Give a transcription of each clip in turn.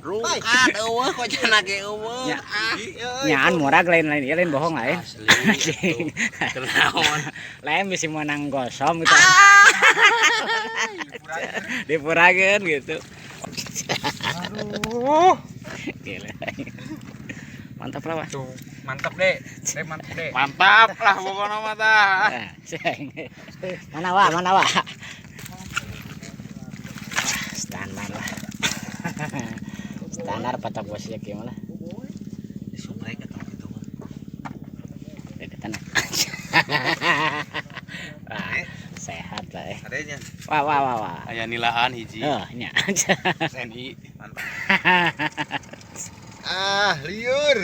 Rukat eueuh kok cenah ge eueuh. Nyaan murag lain bohong lain. Asli. Kenaon? Lain bisa menang gosong gitu. Dipurageun gitu. Aduh. Gila. Mantap lah, Pak. Tuh, mantap deh. Mantap deh. Mantap lah pokoknya mah tah. Nah, Mana, Wak? Standar lah. Standar patok bosnya gimana? Subrek atau gitu mah. Deketan. Sehat lah eh. Adanya. Wah. Aya nilaan hiji. Oh, nya. SNI. Mantap. Liur.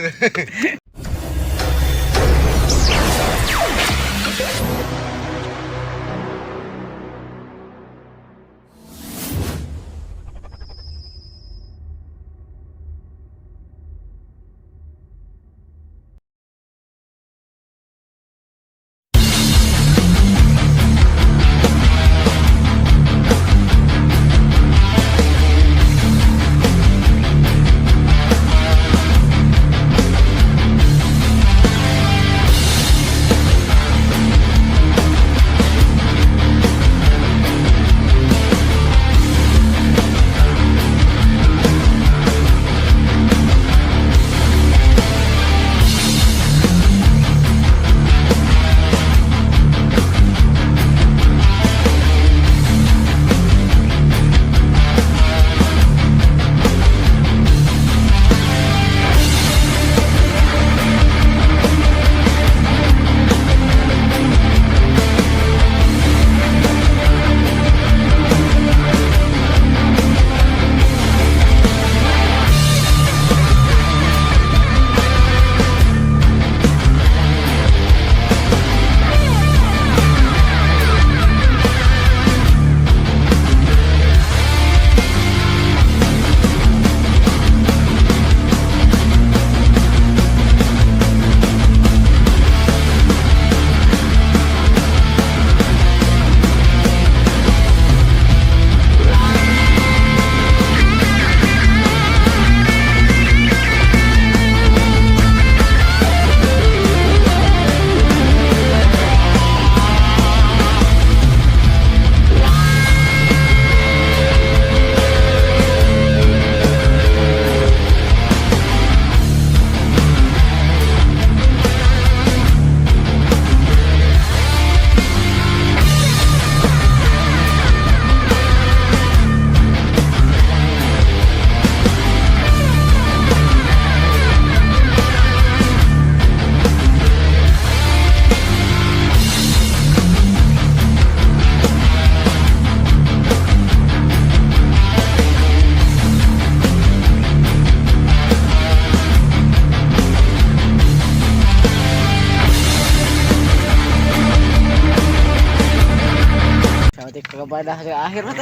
Kepada akhir mah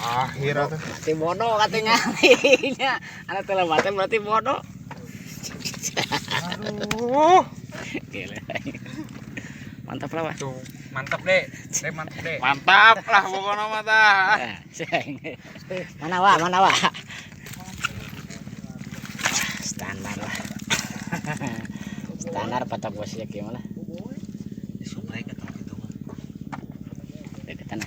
Akhir atuh. berarti bodoh katanya. Anak telebatan berarti bodoh. Aduh. Gila. Mantap lah, Pak. Tuh, mantap deh. Mantap deh. Mantap lah pokoknya mah tah. Mana, Wak? Standar lah. Standar patok bosnya gimana? Subrek atau gitu mah. Deketan.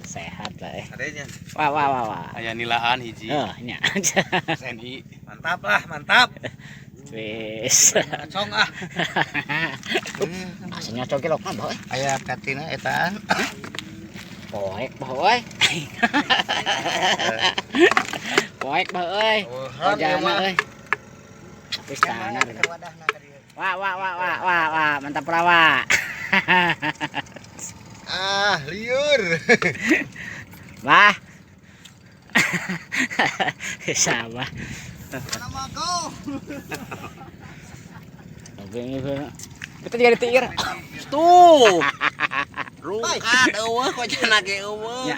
Sehat lah eh. Adanya. Wah. Aya nilaan hiji. Oh, nya. SNI. Mantap lah, mantap. Wis. Cong ah. Aslinya cokil mah, Boy. Aya katina etaan. Poek, Boy. Poek, Boy. Ojana euy. Tapi standar. Wah, mantap lah, Wak. Liur. Wah. Sama. Nama kau. Kita jadi tiir. Tuh. Rukat eueuh kok cenah ge eueuh.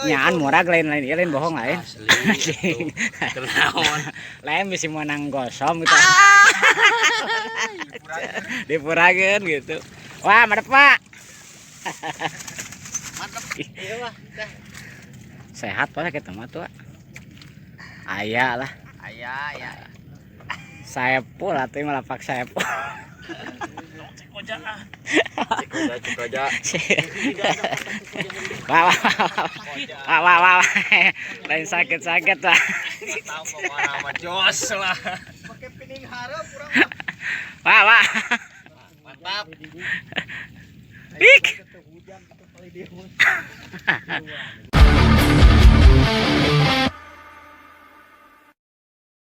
Nyaan murag lain bohong lain. Asli. Kenaon? Lain bisa menang gosong gitu. Dipurageun gitu. Wah, mantap, Pak. Mantap. Iya mah. Sehat pak kita mah tuh. Aya lah. Ayah, ya. Saepul atuh malah pak saepul. Cek aja. Wah. Lain sakit-sakit lah. Tahu pokoknya nama jos lah. Pakai pining harap kurang. Wah. Mantap. Dik.